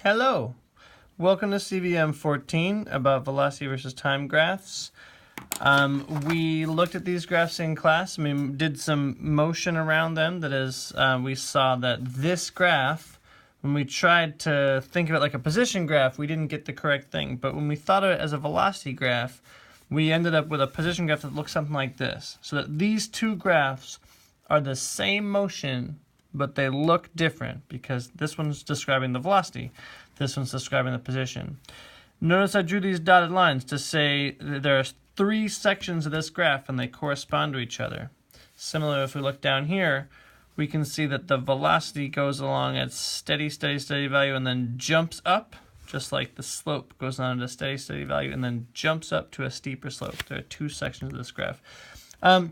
Hello, welcome to CVM 14 about velocity versus time graphs. We looked at these graphs in class and we did some motion around them. That is, we saw that this graph, when we tried to think of it like a position graph, we didn't get the correct thing. But when we thought of it as a velocity graph, we ended up with a position graph that looks something like this. So that these two graphs are the same motion, but they look different because this one's describing the velocity, this one's describing the position. Notice I drew these dotted lines to say that there are three sections of this graph and they correspond to each other. Similar, if we look down here, we can see that the velocity goes along at steady value and then jumps up, just like the slope goes on at a steady value and then jumps up to a steeper slope. There are two sections of this graph.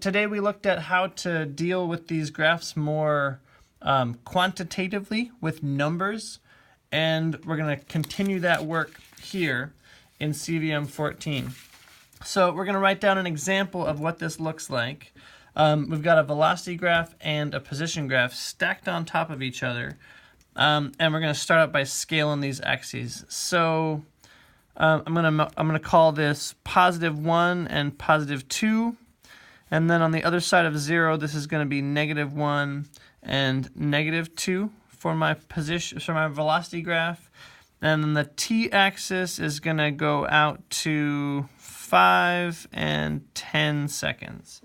Today we looked at how to deal with these graphs more quantitatively with numbers, and we're going to continue that work here in CVM 14. So we're going to write down an example of what this looks like. We've got a velocity graph and a position graph stacked on top of each other, and we're going to start out by scaling these axes. So I'm going to call this +1 and +2, and then on the other side of 0, this is going to be -1 and -2 for my position, for my velocity graph. And then the t-axis is going to go out to 5 and 10 seconds.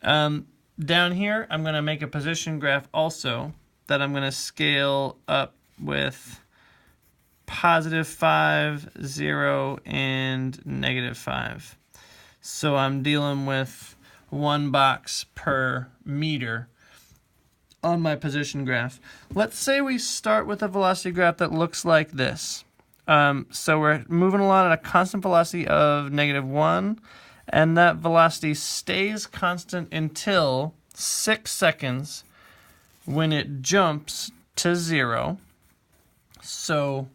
Down here, I'm going to make a position graph also that I'm going to scale up with +5, 0, and -5. So I'm dealing with 1 box per meter on my position graph. Let's say we start with a velocity graph that looks like this. So we're moving along at a constant velocity of -1, and that velocity stays constant until 6 seconds when it jumps to 0. So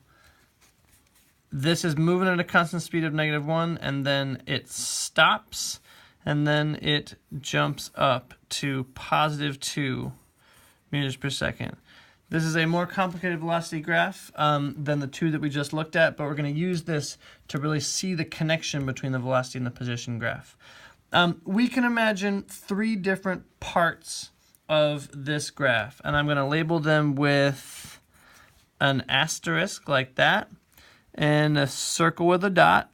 this is moving at a constant speed of -1, and then it stops, and then it jumps up to +2 meters per second. This is a more complicated velocity graph than the two that we just looked at, but we're going to use this to really see the connection between the velocity and the position graph. We can imagine three different parts of this graph, and I'm going to label them with an asterisk like that, and a circle with a dot,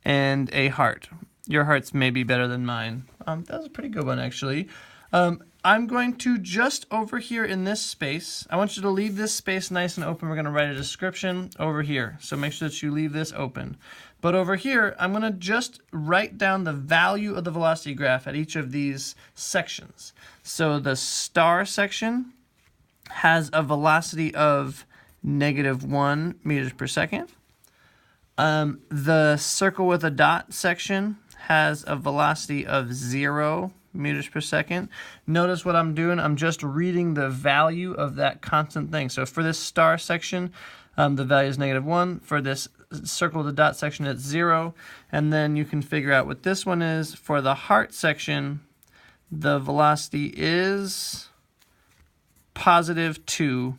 and a heart. Your hearts may be better than mine. That was a pretty good one, actually. I'm going to just over here in this space, I want you to leave this space nice and open. We're going to write a description over here. So make sure that you leave this open. But over here, I'm going to just write down the value of the velocity graph at each of these sections. So the star section has a velocity of -1 meters per second. The circle with a dot section has a velocity of 0 meters per second. Notice what I'm doing. I'm just reading the value of that constant thing. So for this star section, the value is -1. For this circle with the dot section, it's 0. And then you can figure out what this one is. For the heart section, the velocity is +2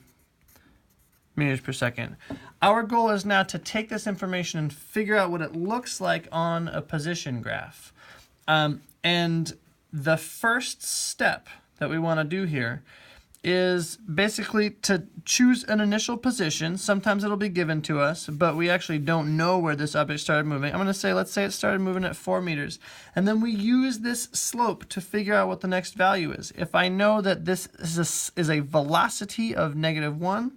meters per second. Our goal is now to take this information and figure out what it looks like on a position graph. And the first step that we want to do here is basically to choose an initial position. Sometimes it'll be given to us, but we actually don't know where this object started moving. I'm going to say, let's say it started moving at 4 meters. And then we use this slope to figure out what the next value is. If I know that this is a velocity of -1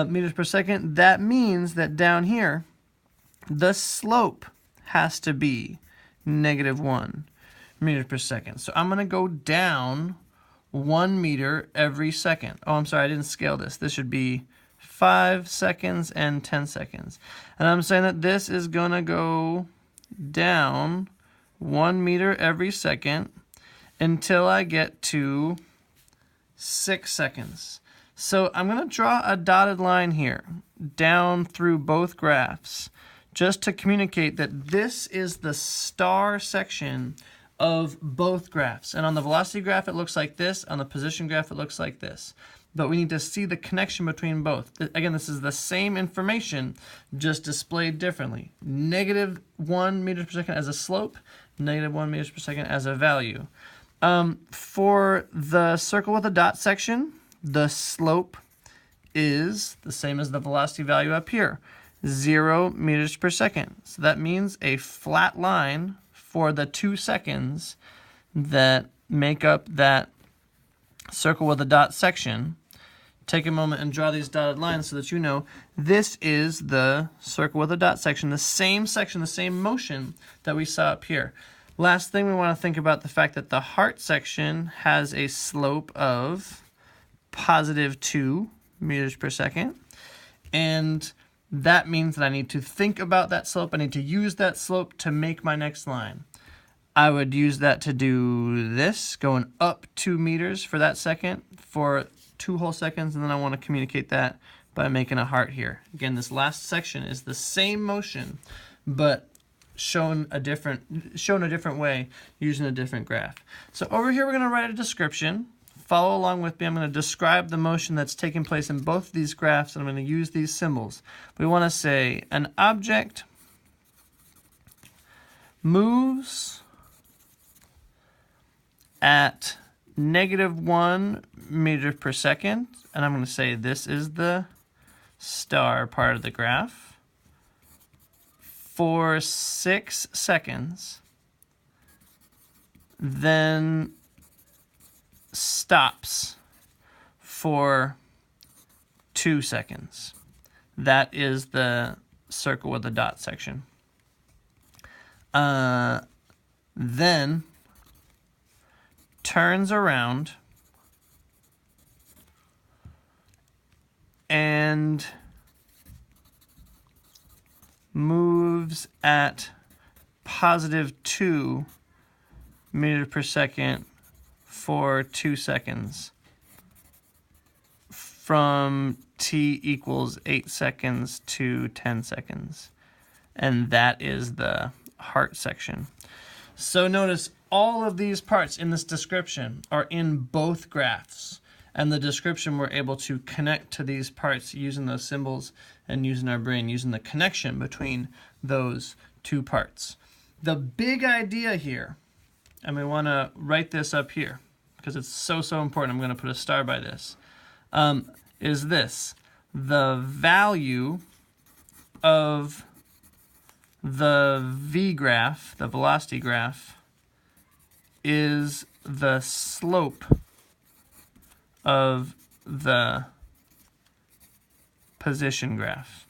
meters per second, that means that down here, the slope has to be -1 meters per second. So I'm going to go down 1 meter every second. Oh, I'm sorry, I didn't scale this. This should be 5 seconds and 10 seconds. And I'm saying that this is going to go down 1 meter every second until I get to 6 seconds. So I'm going to draw a dotted line here down through both graphs just to communicate that this is the star section of both graphs. And on the velocity graph, it looks like this. On the position graph, it looks like this. but we need to see the connection between both. Again, this is the same information, just displayed differently. -1 meters per second as a slope, -1 meters per second as a value. For the circle with a dot section, the slope is the same as the velocity value up here, 0 meters per second. So that means a flat line for the 2 seconds that make up that circle with a dot section. Take a moment and draw these dotted lines so that you know this is the circle with a dot section, the same motion that we saw up here. Last thing, we want to think about the fact that the heart section has a slope of +2 meters per second. And that means that I need to think about that slope. I need to use that slope to make my next line. I would use that to do this, going up 2 meters for that second for 2 whole seconds, and then I want to communicate that by making a heart here. Again, this last section is the same motion, but shown a different way using a different graph. So over here we're going to write a description. Follow along with me. I'm going to describe the motion that's taking place in both of these graphs, and I'm going to use these symbols. We want to say an object moves at -1 meter per second, and I'm going to say this is the star part of the graph, for 6 seconds, then stops for 2 seconds. That is the circle with the dot section. Then turns around and moves at +2 meters per second for 2 seconds from t equals 8 seconds to 10 seconds. And that is the heart section. So notice all of these parts in this description are in both graphs. And the description, we're able to connect to these parts using those symbols and using our brain, using the connection between those two parts. The big idea here, and we want to write this up here because it's so important. I'm going to put a star by this, is this. The value of the V graph, the velocity graph, is the slope of the position graph.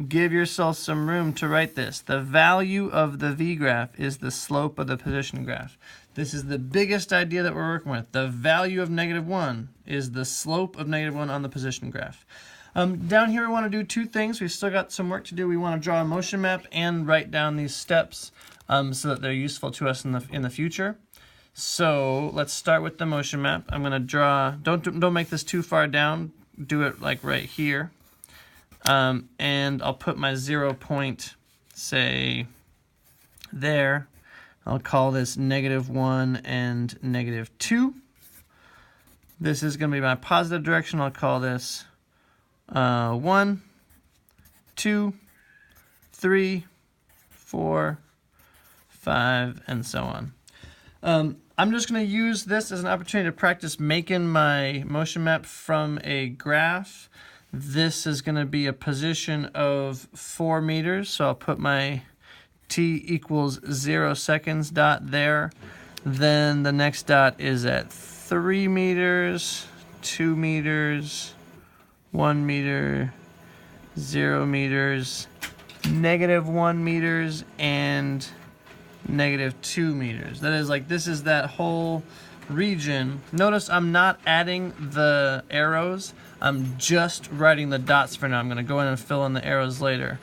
Give yourself some room to write this. The value of the V graph is the slope of the position graph. This is the biggest idea that we're working with. The value of -1 is the slope of -1 on the position graph. Down here we want to do two things. We've still got some work to do. We want to draw a motion map and write down these steps so that they're useful to us in the future. So let's start with the motion map. I'm going to draw, don't make this too far down, do it like right here. And I'll put my 0 point, say, there. I'll call this -1 and -2. This is going to be my positive direction. I'll call this 1, 2, 3, 4, 5, and so on. I'm just going to use this as an opportunity to practice making my motion map from a graph. This is going to be a position of 4 meters, so I'll put my t equals 0 seconds dot there. Then the next dot is at 3 meters, 2 meters, 1 meter, 0 meters, -1 meters, and -2 meters. That is like, this is that whole region. Notice I'm not adding the arrows. I'm just writing the dots for now. I'm going to go in and fill in the arrows later.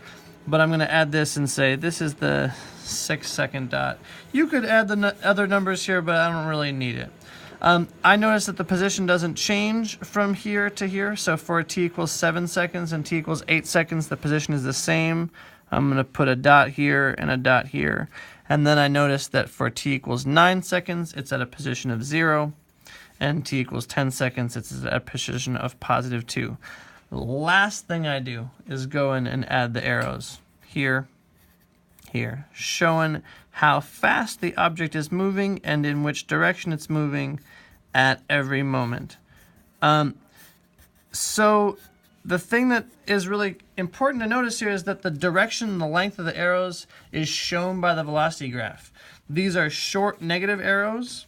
But I'm going to add this and say this is the 6 second dot. You could add the other numbers here, but I don't really need it. I notice that the position doesn't change from here to here. So for t equals 7 seconds and t equals 8 seconds, the position is the same. I'm going to put a dot here and a dot here. And then I notice that for t equals 9 seconds, it's at a position of 0. And t equals 10 seconds, it's at a position of positive 2. The last thing I do is go in and add the arrows here, here, showing how fast the object is moving and in which direction it's moving at every moment. So the thing that is really important to notice here is that the direction and the length of the arrows is shown by the velocity graph. These are short negative arrows.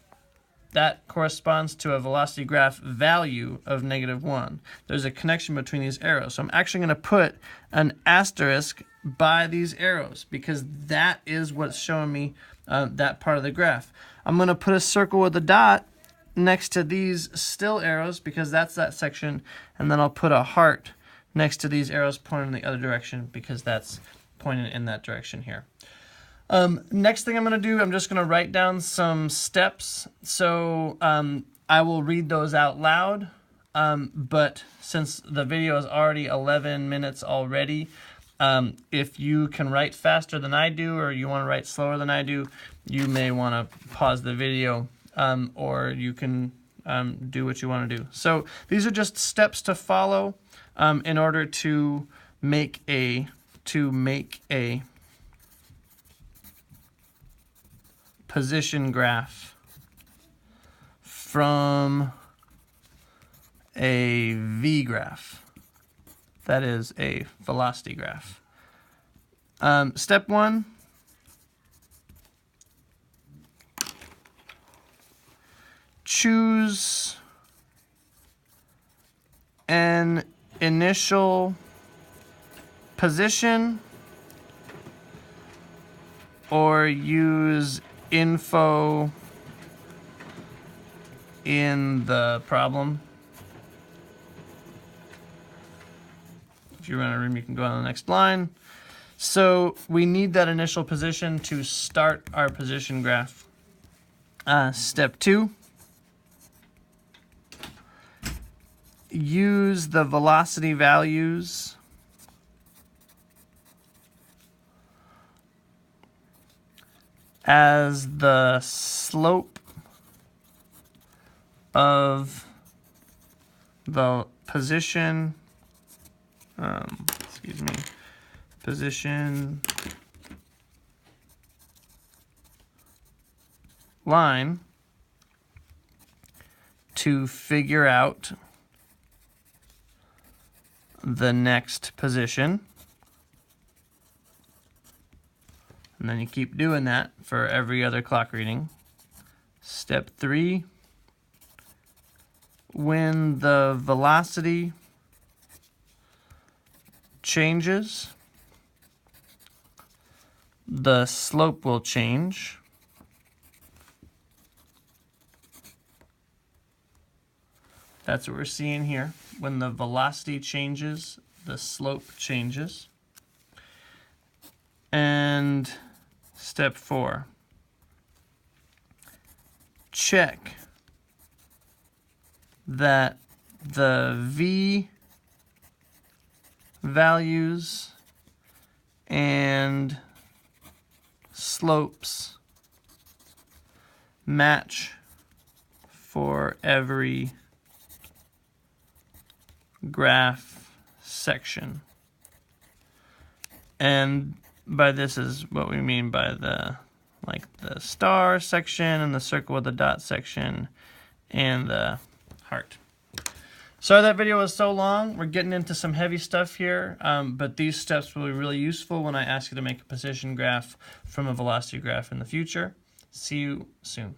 That corresponds to a velocity graph value of -1. There's a connection between these arrows. So I'm actually going to put an asterisk by these arrows because that is what's showing me that part of the graph. I'm going to put a circle with a dot next to these still arrows because that's that section, and then I'll put a heart next to these arrows pointing in the other direction because that's pointing in that direction here. Next thing I'm going to do, I'm just going to write down some steps. So I will read those out loud, but since the video is already 11 minutes already, if you can write faster than I do or you want to write slower than I do, you may want to pause the video or you can do what you want to do. So these are just steps to follow in order to make a position graph from a V graph. That is a velocity graph. Step 1, choose an initial position or use info in the problem. If you run a room, you can go on the next line. So we need that initial position to start our position graph. Step 2, use the velocity values as the slope of the position, position line to figure out the next position. And then you keep doing that for every other clock reading. Step 3, when the velocity changes, the slope will change. That's what we're seeing here. When the velocity changes, the slope changes. And step 4, check that the V values and slopes match for every graph section. And by this is what we mean by the star section and the circle with the dot section and the heart. Sorry that video was so long. We're getting into some heavy stuff here, but these steps will be really useful when I ask you to make a position graph from a velocity graph in the future. See you soon.